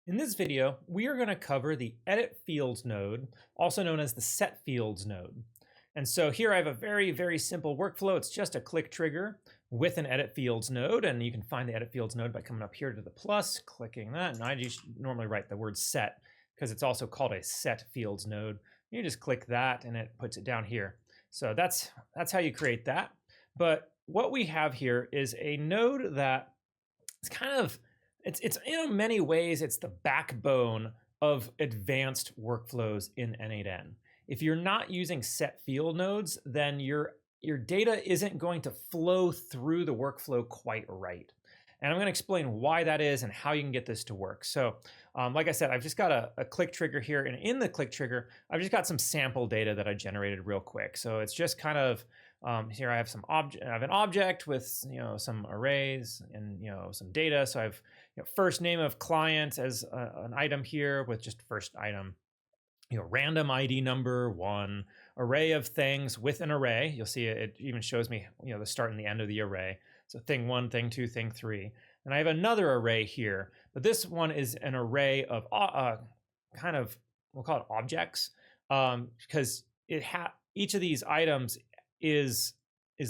In this video, we are going to cover the edit fields node, also known as the set fields node. And so here I have a very, very simple workflow. It's just a click trigger with an edit fields node, and you can find the edit fields node by coming up here to the plus, clicking that, and I just normally write the word set because it's also called a set fields node. You just click that and it puts it down here. So that's how you create that. But what we have here is a node that it's kind of it's in many ways, it's the backbone of advanced workflows in n8n. If you're not using set field nodes, then your data isn't going to flow through the workflow quite right. And I'm going to explain why that is and how you can get this to work. So like I said, I've just got a click trigger here, and in the click trigger, I've just got some sample data that I generated real quick. So it's just kind of here I have some object. I have an object with some arrays and some data. So I have first name of client as an item here with just first item. Random ID number 1, array of things with an array. You'll see it even shows me the start and the end of the array. So thing 1, thing 2, thing 3. And I have another array here, but this one is an array of kind of, we'll call it objects, because each of these items is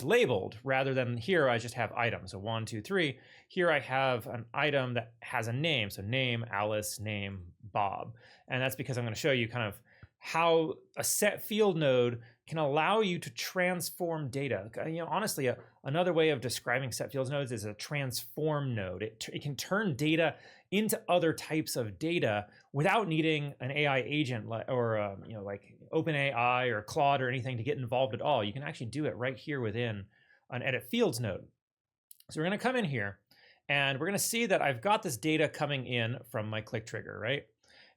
labeled rather than here I just have items. So 1, 2, 3. Here I have an item that has a name. So name Alice, name Bob. And that's because I'm going to show you kind of how a set field node can allow you to transform data. Honestly, another way of describing set fields nodes is a transform node. It can turn data into other types of data without needing an AI agent or like OpenAI or Claude or anything to get involved at all. You can actually do it right here within an edit fields node. So we're going to come in here and we're going to see that I've got this data coming in from my click trigger, right?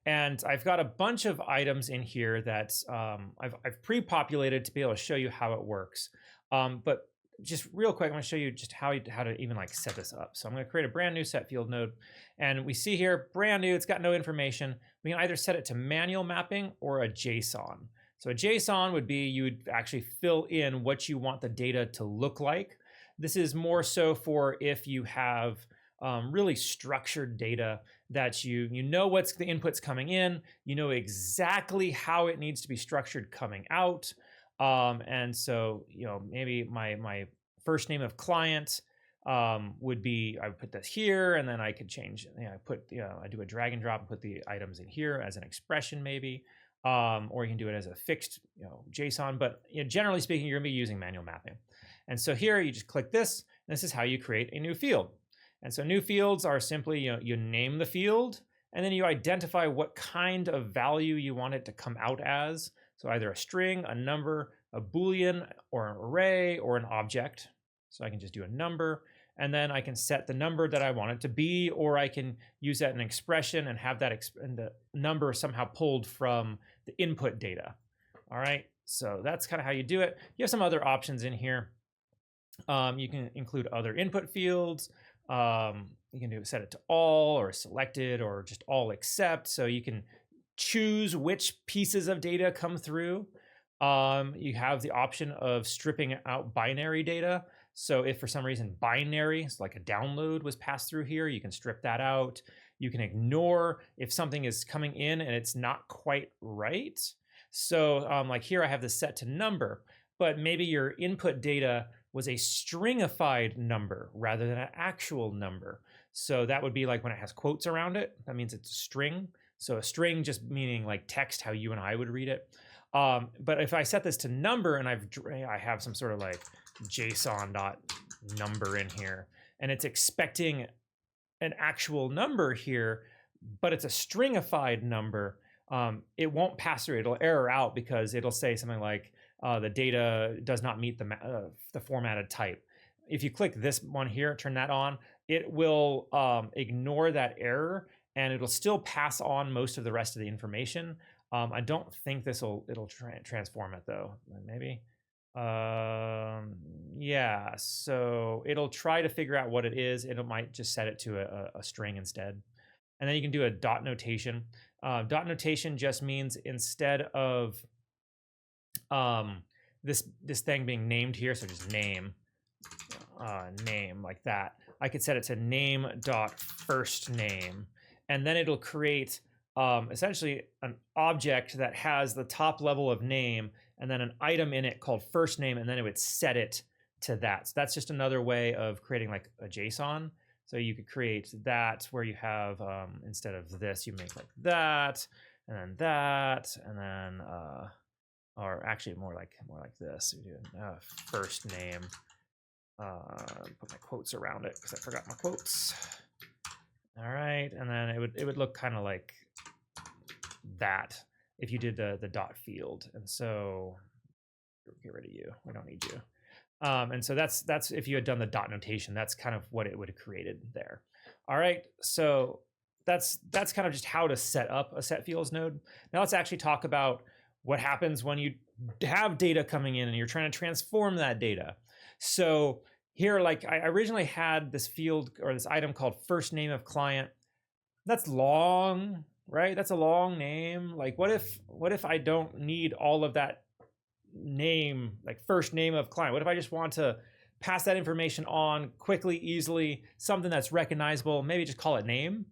And I've got a bunch of items in here that I've pre-populated to be able to show you how it works. But just real quick, I'm going to show you just how to even like set this up. So I'm going to create a brand new set field node, and we see here brand new. It's got no information. We can either set it to manual mapping or a JSON. So a JSON would be you would actually fill in what you want the data to look like. This is more so for if you have really structured data that you know what's the inputs coming in, you know exactly how it needs to be structured coming out. And so, maybe my first name of client would be, I would put this here, and then I could change, I do a drag and drop and put the items in here as an expression maybe, or you can do it as a fixed, JSON, but generally speaking, you're gonna be using manual mapping. And so here you just click this, and this is how you create a new field. And so new fields are simply, you name the field, and then you identify what kind of value you want it to come out as. So either a string, a number, a Boolean, or an array, or an object. So I can just do a number, and then I can set the number that I want it to be, or I can use that in an expression and have that the number somehow pulled from the input data. All right, so that's kind of how you do it. You have some other options in here. You can include other input fields. You can set it to all or selected or just all except. So you can choose which pieces of data come through. You have the option of stripping out binary data. So if for some reason binary, so like a download was passed through here, you can strip that out. You can ignore if something is coming in and it's not quite right. So like here I have this set to number, but maybe your input data was a stringified number rather than an actual number. So that would be like when it has quotes around it, that means it's a string. So a string just meaning like text, how you and I would read it. But if I set this to number and I have some sort of like JSON.number in here, and it's expecting an actual number here, but it's a stringified number, it won't pass through. It'll error out because it'll say something like, the data does not meet the formatted type. If you click this one here, turn that on, it will ignore that error, and it'll still pass on most of the rest of the information. I don't think it'll transform it though. Maybe. Yeah. So it'll try to figure out what it is. It might just set it to a string instead. And then you can do a dot notation. Dot notation just means instead of this thing being named here, so just name like that, I could set it to name.firstName, and then it'll create essentially an object that has the top level of name and then an item in it called first name, and then it would set it to that. So that's just another way of creating like a JSON. So you could create that where you have, instead of this, you make like that, and then or actually more like this. We do first name. Put my quotes around it because I forgot my quotes. All right, and then it would look kind of like that if you did the dot field. And so get rid of you. We don't need you. And so that's if you had done the dot notation, that's kind of what it would have created there. All right, so that's kind of just how to set up a set fields node. Now let's actually talk about what happens when you have data coming in and you're trying to transform that data. So here, like I originally had this field or this item called first name of client. That's long, right? That's a long name. Like what if I don't need all of that name, like first name of client? What if I just want to pass that information on quickly, easily, something that's recognizable, maybe just call it name?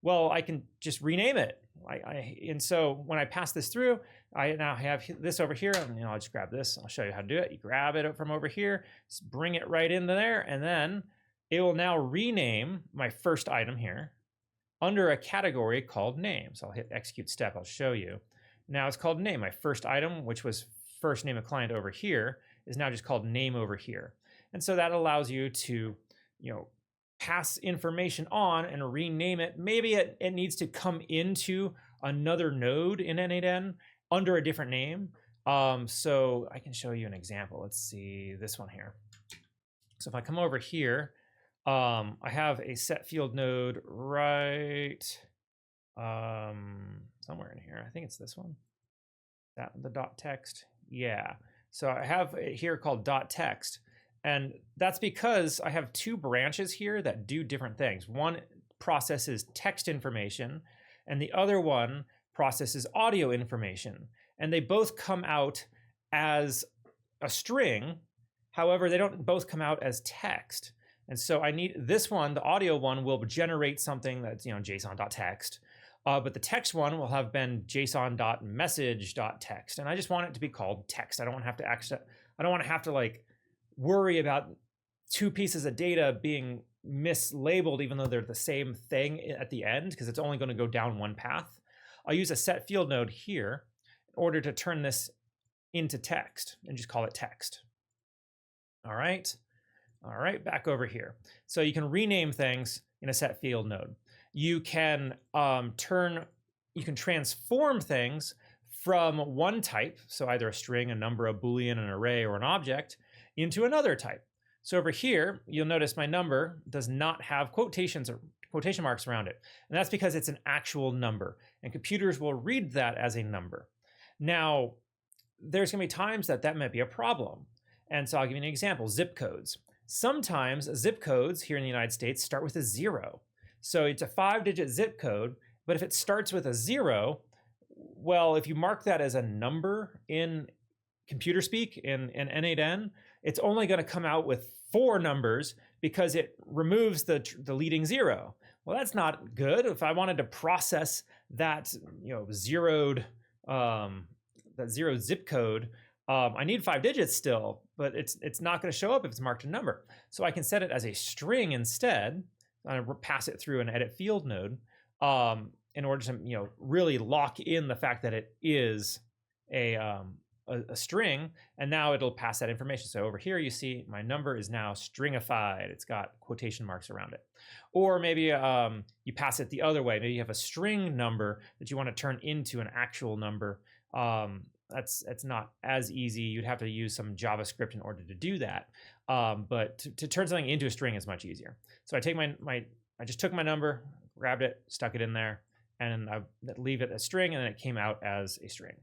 Well, I can just rename it. And so when I pass this through, I now have this over here, and I'll just grab this. I'll show you how to do it. You grab it from over here, just bring it right into there, and then it will now rename my first item here under a category called name. So I'll hit execute step. I'll show you. Now it's called name. My first item, which was first name of client over here, is now just called name over here. And so that allows you to, pass information on and rename it. Maybe it needs to come into another node in n8n under a different name. So I can show you an example. Let's see this one here. So if I come over here, I have a set field node right somewhere in here. I think it's this one. That the dot text. Yeah. So I have it here called dot text. And that's because I have two branches here that do different things. One processes text information, and the other one processes audio information. And they both come out as a string. However, they don't both come out as text. And so I need this one, the audio one, will generate something that's JSON.text. But the text one will have been JSON.message.text. And I just want it to be called text. I don't want to have to like worry about two pieces of data being mislabeled, even though they're the same thing at the end, because it's only going to go down one path. I'll use a set field node here in order to turn this into text and just call it text. All right, back over here. So you can rename things in a set field node. You can transform things from one type, so either a string, a number, a Boolean, an array, or an object, into another type. So over here, you'll notice my number does not have quotations or quotation marks around it. And that's because it's an actual number, and computers will read that as a number. Now, there's going to be times that might be a problem. And so I'll give you an example, zip codes. Sometimes zip codes here in the United States start with a 0. So it's a 5-digit zip code, but if it starts with a 0, well, if you mark that as a number in computer speak in n8n, it's only going to come out with 4 numbers because it removes the leading 0. Well, that's not good. If I wanted to process that zeroed zip code, I need 5 digits still, but it's not going to show up if it's marked a number. So I can set it as a string instead. I pass it through an edit field node in order to really lock in the fact that it is a string, and now it'll pass that information. So over here you see my number is now stringified. It's got quotation marks around it. Or maybe you pass it the other way. Maybe you have a string number that you want to turn into an actual number. That's not as easy. You'd have to use some JavaScript in order to do that. But to turn something into a string is much easier. So I take I just took my number, grabbed it, stuck it in there, and I leave it a string, and then it came out as a string.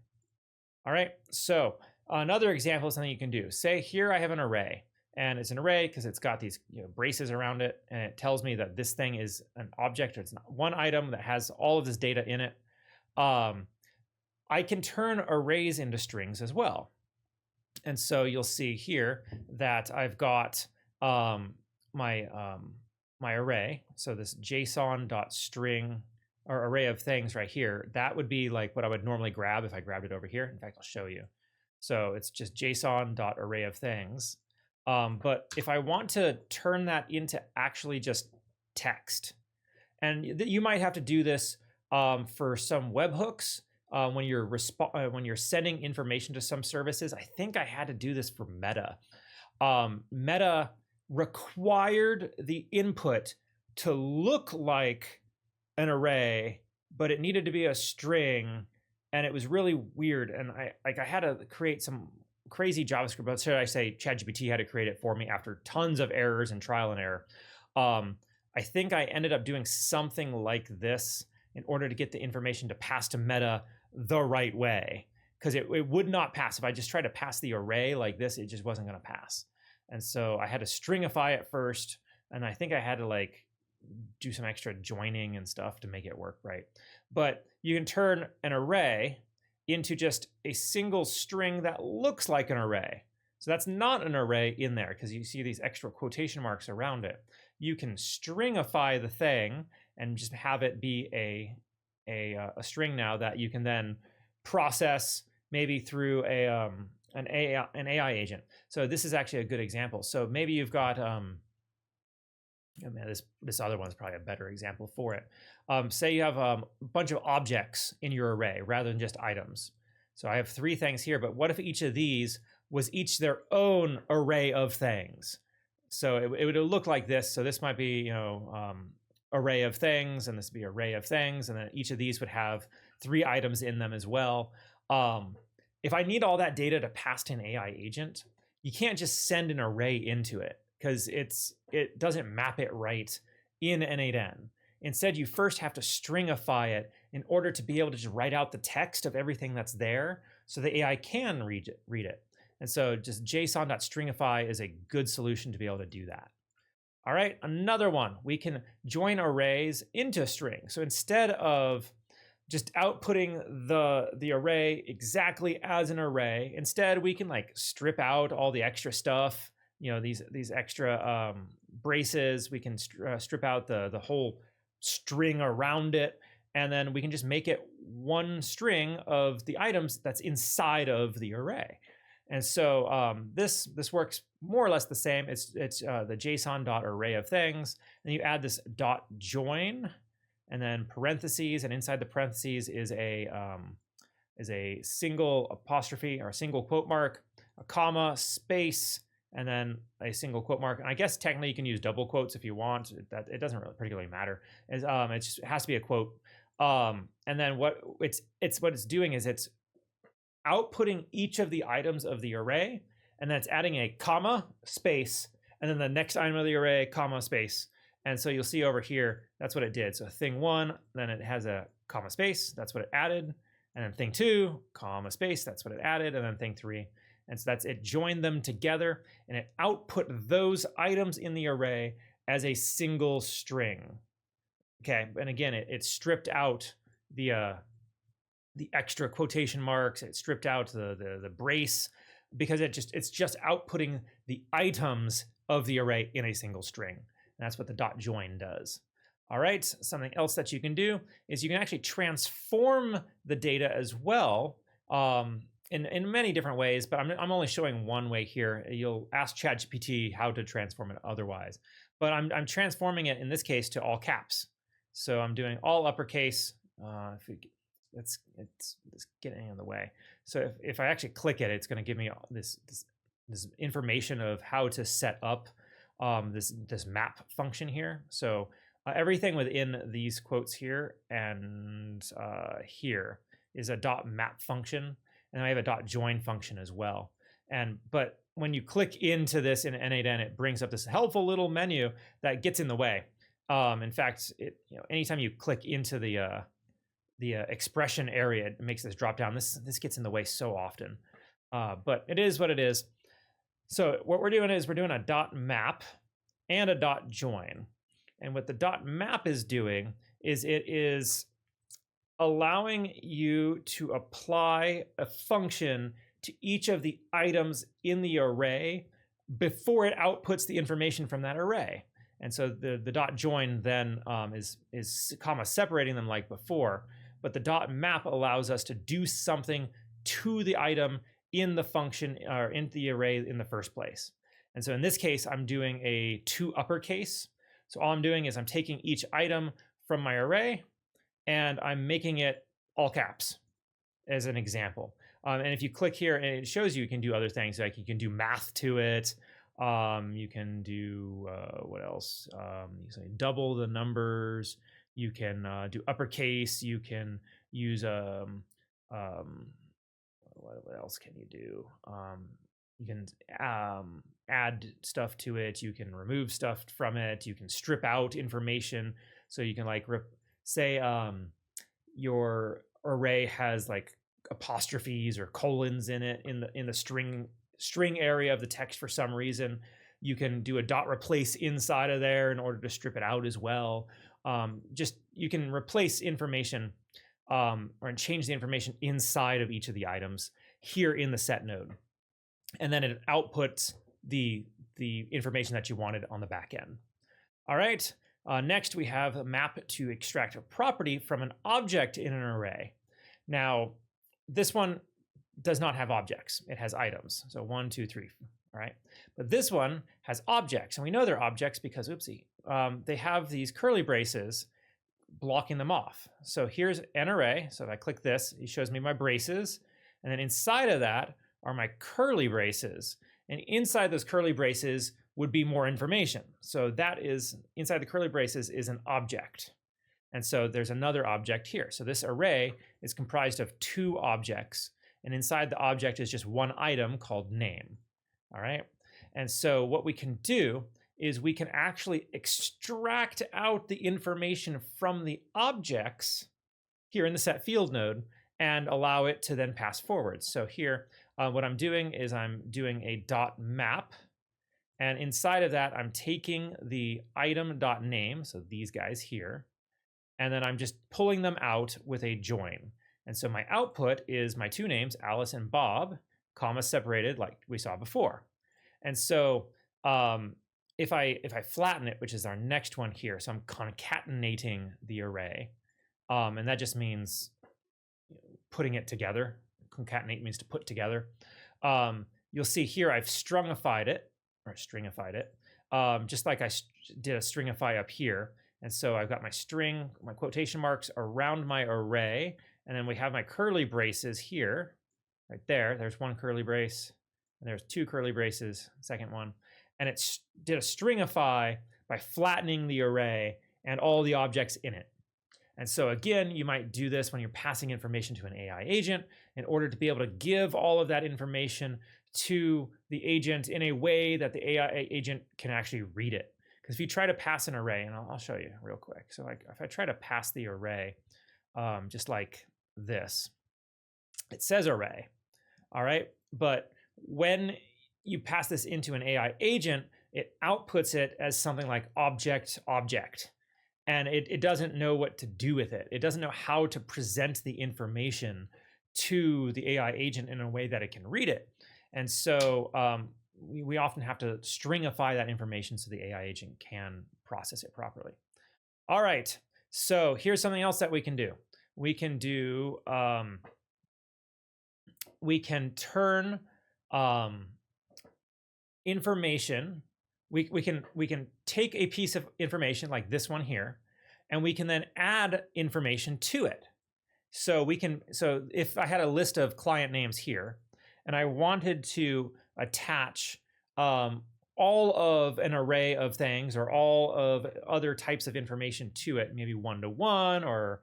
All right, so another example of something you can do. Say here I have an array, and it's an array because it's got these braces around it, and it tells me that this thing is an object, or it's not one item that has all of this data in it. I can turn arrays into strings as well. And so you'll see here that I've got my array. So this JSON.string or array of things right here, that would be like what I would normally grab if I grabbed it over here. In fact, I'll show you. So it's just JSON.array of things. But if I want to turn that into actually just text, and you might have to do this for some webhooks when you're sending information to some services. I think I had to do this for Meta. Meta required the input to look like an array, but it needed to be a string, and it was really weird. And I had to create some crazy JavaScript, but should I say ChatGPT had to create it for me after tons of errors and trial and error. I think I ended up doing something like this in order to get the information to pass to Meta the right way, because it would not pass. If I just tried to pass the array like this, it just wasn't going to pass. And so I had to stringify it first, and I think I had to like do some extra joining and stuff to make it work right. But you can turn an array into just a single string that looks like an array. So that's not an array in there because you see these extra quotation marks around it. You can stringify the thing and just have it be a string now that you can then process maybe through an AI agent. So this is actually a good example. So maybe you've got oh man, this other one's probably a better example for it. Say you have a bunch of objects in your array rather than just items. So I have 3 things here, but what if each of these was each their own array of things? So it would look like this. So this might be, array of things, and this would be array of things, and then each of these would have 3 items in them as well. If I need all that data to pass to an AI agent, you can't just send an array into it because it doesn't map it right in n8n. Instead, you first have to stringify it in order to be able to just write out the text of everything that's there so the AI can read it. And so just JSON.stringify is a good solution to be able to do that. All right, another one, we can join arrays into strings. So instead of just outputting the array exactly as an array, instead we can like strip out all the extra stuff, these extra braces. We can strip out the whole string around it, and then we can just make it one string of the items that's inside of the array. And so this works more or less the same. It's the JSON.array of things, and you add this .join, and then parentheses, and inside the parentheses is a single apostrophe or a single quote mark, a comma, space, and then a single quote mark. And I guess technically you can use double quotes if you want. That it doesn't really particularly matter. It has to be a quote. And then what it's doing is it's outputting each of the items of the array, and then it's adding a comma, space, and then the next item of the array, comma, space. And so you'll see over here, that's what it did. So thing 1, then it has a comma, space, that's what it added. And then thing 2, comma, space, that's what it added. And then thing 3. And so it joined them together, and it output those items in the array as a single string. Okay, and again, it stripped out the extra quotation marks. It stripped out the brace because it's just outputting the items of the array in a single string. And that's what the .join does. All right, something else that you can do is you can actually transform the data as well in many different ways, but I'm only showing one way here. You'll ask ChatGPT how to transform it otherwise. But I'm transforming it in this case to all caps. So I'm doing all uppercase. It's getting in the way. So if I actually click it, it's going to give me this information of how to set up this map function here. So everything within these quotes here and here is a .map function, and I have a .join function as well. But when you click into this in n8n, it brings up this helpful little menu that gets in the way. In fact, anytime you click into the expression area, it makes this drop down. This gets in the way so often, but it is what it is. So what we're doing is we're doing a .map and a .join. And what the .map is doing is it is allowing you to apply a function to each of the items in the array before it outputs the information from that array. And so the dot join then is comma separating them like before, but the dot map allows us to do something to the item in the function or in the array in the first place. And so in this case, I'm doing a to uppercase. So all I'm doing is I'm taking each item from my array and I'm making it all caps as an example. And if you click here, and it shows you can do other things, like you can do math to it. You can do what else? You can double the numbers. You can do uppercase. You can use what else can you do? You can add stuff to it. You can remove stuff from it. You can strip out information. So you can like say your array has like apostrophes or colons in it in the string area of the text for some reason. You can do a dot replace inside of there in order to strip it out as well. Just you can replace information or change the information inside of each of the items here in the set node. And then it outputs the information that you wanted on the back end. All right, next we have a map to extract a property from an object in an array. Now, this one does not have objects. It has items. So 1, 2, 3, all right? But this one has objects, and we know they're objects because, they have these curly braces blocking them off. So here's an array. So if I click this, it shows me my braces. And then inside of that are my curly braces. And inside those curly braces would be more information. So that is, inside the curly braces is an object. And so there's another object here. So this array is comprised of 2 objects. And inside the object is just one item called name. All right. And so what we can do is we can actually extract out the information from the objects here in the set field node and allow it to then pass forward. So here, what I'm doing is I'm doing a dot map. And inside of that, I'm taking the item dot name, so these guys here, and then I'm just pulling them out with a join. And so my output is my 2 names, Alice and Bob, comma separated like we saw before. And so if I flatten it, which is our next one here, so I'm concatenating the array, and that just means putting it together. Concatenate means to put together. You'll see here I've stringified it, just like I did a stringify up here. And so I've got my string, my quotation marks around my array, and then we have my curly braces here, right there. There's one curly brace, and there's 2 curly braces, second one. And it did a stringify by flattening the array and all the objects in it. And so again, you might do this when you're passing information to an AI agent in order to be able to give all of that information to the agent in a way that the AI agent can actually read it. Because if you try to pass an array, and I'll show you real quick. So like if I try to pass the array, just like this, it says array, all right? But when you pass this into an AI agent, it outputs it as something like object. And it doesn't know what to do with it. It doesn't know how to present the information to the AI agent in a way that it can read it. And so we often have to stringify that information so the AI agent can process it properly. All right, so here's something else that we can do. We can do, we can turn information. We can take a piece of information like this one here, and we can then add information to it. So if I had a list of client names here, and I wanted to attach all of an array of things or all of other types of information to it, maybe 1-to-1, or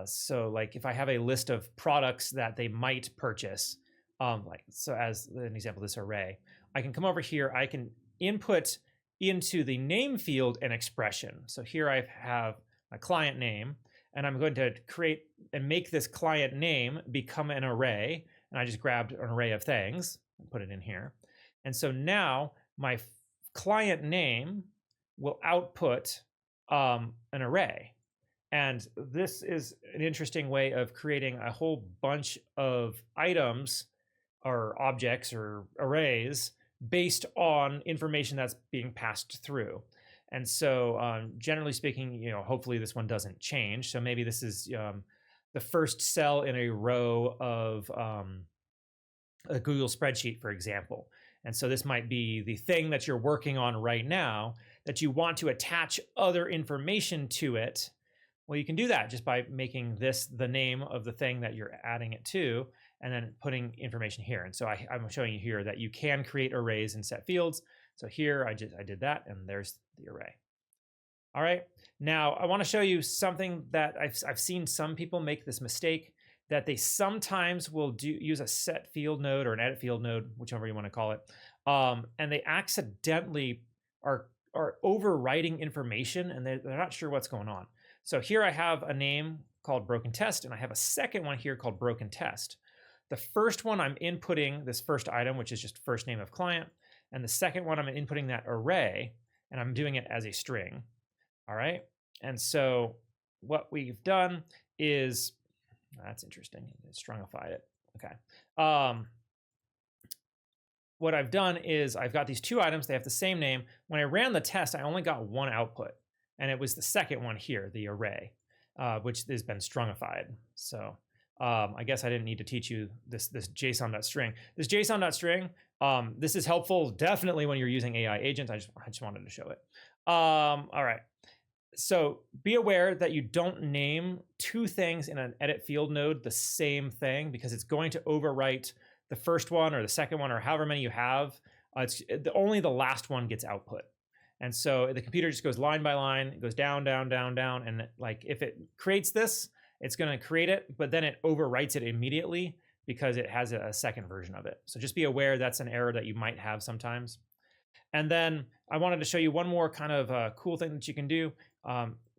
so like if I have a list of products that they might purchase, so as an example, this array, I can come over here, I can input into the name field an expression. So here I have a client name, and I'm going to create and make this client name become an array. And I just grabbed an array of things and put it in here. And so now my client name will output an array. And this is an interesting way of creating a whole bunch of items or objects or arrays based on information that's being passed through. And so generally speaking, hopefully this one doesn't change. So maybe this is the first cell in a row of a Google spreadsheet, for example. And so this might be the thing that you're working on right now that you want to attach other information to it. Well, you can do that just by making this the name of the thing that you're adding it to, and then putting information here. And so I'm showing you here that you can create arrays and set fields. So here I did that, and there's the array. All right, now I want to show you something that I've seen some people make this mistake, that they sometimes will use a set field node or an edit field node, whichever you want to call it, and they accidentally are overwriting information, and they're not sure what's going on. So here I have a name called broken test, and I have a second one here called broken test. The first one I'm inputting this first item, which is just first name of client, and the second one I'm inputting that array, and I'm doing it as a string. All right, and so what we've done is, that's interesting, it strungified it. Okay. What I've done is I've got these two items, they have the same name. When I ran the test, I only got one output, and it was the second one here, the array, which has been strungified. So I guess I didn't need to teach you this JSON.string. This JSON.string, this is helpful definitely when you're using AI agents. I just wanted to show it. All right. So be aware that you don't name two things in an edit field node the same thing, because it's going to overwrite the first one or the second one or however many you have. Only the last one gets output. And so the computer just goes line by line, it goes down, down, down, down. And like if it creates this, it's going to create it, but then it overwrites it immediately because it has a second version of it. So just be aware that's an error that you might have sometimes. And then I wanted to show you one more kind of cool thing that you can do.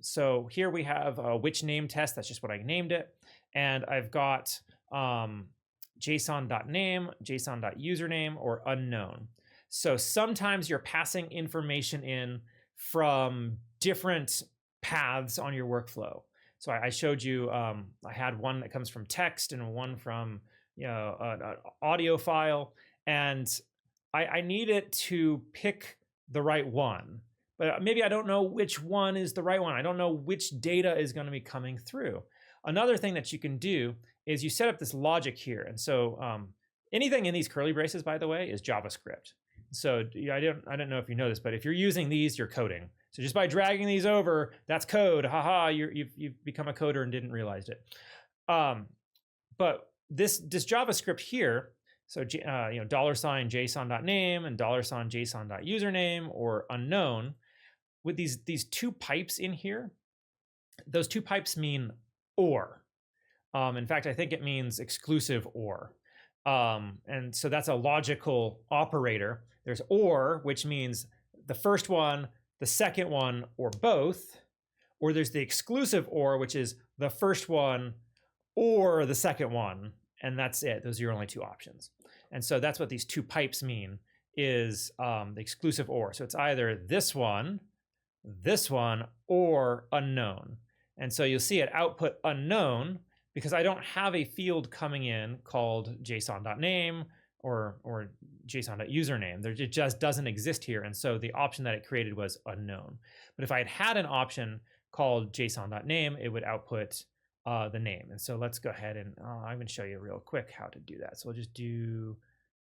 So here we have a which name test. That's just what I named it. And I've got JSON.name, JSON.username, or unknown. So sometimes you're passing information in from different paths on your workflow. So I showed you, I had one that comes from text and one from an audio file. And I need it to pick the right one, but maybe I don't know which one is the right one. I don't know which data is going to be coming through. Another thing that you can do is you set up this logic here. And so anything in these curly braces, by the way, is JavaScript. So I don't know if you know this, but if you're using these, you're coding. So just by dragging these over, that's code. Haha, you've become a coder and didn't realize it. But this JavaScript here, so $JSON.name and $JSON.username or unknown, with these two pipes in here, those two pipes mean or. In fact, I think it means exclusive or. And so that's a logical operator. There's or, which means the first one, the second one, or both. Or there's the exclusive or, which is the first one or the second one. And that's it. Those are your only two options. And so that's what these two pipes mean, is the exclusive or. So it's either this one, or unknown. And so you'll see it output unknown because I don't have a field coming in called JSON.name or JSON.username. It just doesn't exist here. And so the option that it created was unknown. But if I had an option called JSON.name, it would output the name. And so let's go ahead and I'm going to show you real quick how to do that. So we'll just do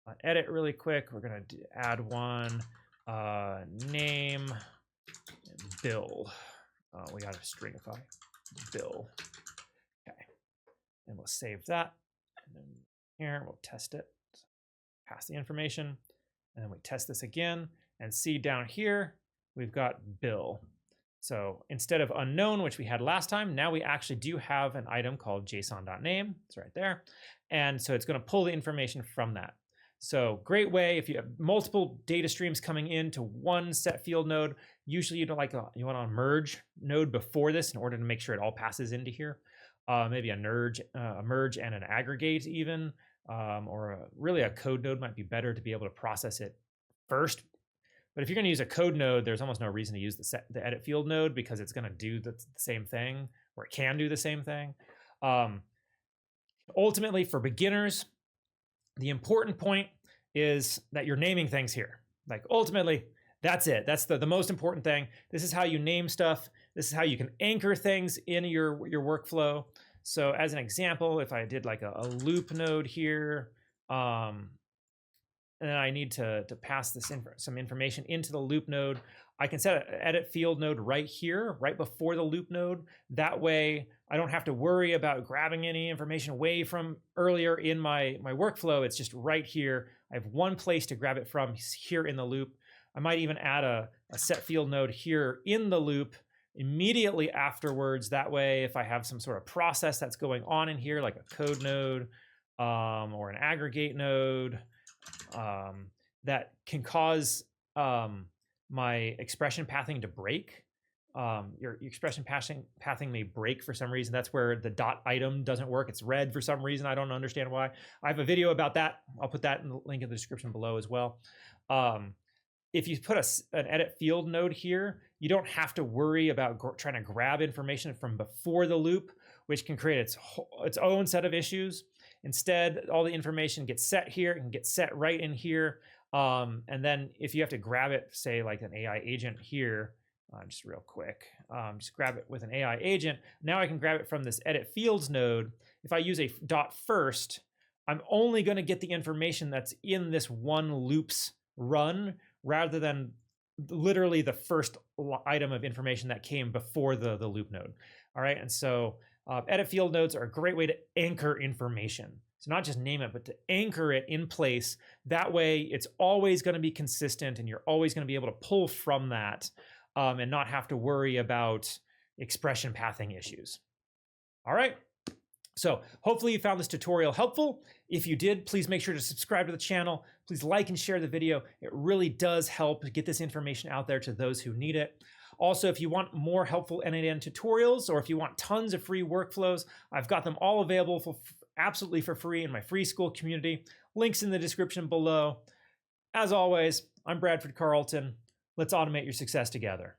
an edit really quick. We're going to add one name Bill. We got to stringify Bill. Okay, and we'll save that. And then here we'll test it. Pass the information, and then we test this again and see down here we've got Bill. So instead of unknown, which we had last time, now we actually do have an item called JSON.name. It's right there. And so it's going to pull the information from that. So great way if you have multiple data streams coming into one set field node. Usually you want a merge node before this in order to make sure it all passes into here. Maybe a merge and an aggregate even, or really a code node might be better to be able to process it first. But if you're going to use a code node, there's almost no reason to use the edit field node because it's going to do the same thing, or it can do the same thing. Ultimately, for beginners, the important point is that you're naming things here. Like ultimately, that's it. That's the most important thing. This is how you name stuff. This is how you can anchor things in your workflow. So as an example, if I did like a loop node here, and then I need to pass this some information into the loop node, I can set an edit field node right here, right before the loop node. That way, I don't have to worry about grabbing any information away from earlier in my workflow. It's just right here. I have one place to grab it from here in the loop. I might even add a set field node here in the loop immediately afterwards. That way, if I have some sort of process that's going on in here, like a code node or an aggregate node, that can cause my expression pathing to break. Your expression pathing may break for some reason. That's where the dot item doesn't work. It's red for some reason. I don't understand why. I have a video about that. I'll put that in the link in the description below as well. If you put an edit field node here, you don't have to worry about trying to grab information from before the loop, which can create its own set of issues. Instead, all the information gets set here and gets set right in here. And then if you have to grab it, say like an AI agent here, just real quick, just grab it with an AI agent. Now I can grab it from this edit fields node. If I use a dot first, I'm only going to get the information that's in this one loop's run rather than literally the first item of information that came before the loop node. All right, and so edit field nodes are a great way to anchor information. So not just name it, but to anchor it in place. That way it's always going to be consistent and you're always going to be able to pull from that and not have to worry about expression pathing issues. All right. So hopefully you found this tutorial helpful. If you did, please make sure to subscribe to the channel. Please like and share the video. It really does help get this information out there to those who need it. Also, if you want more helpful n8n tutorials, or if you want tons of free workflows, I've got them all available absolutely for free in my free school community. Links in the description below. As always, I'm Bradford Carlton. Let's automate your success together.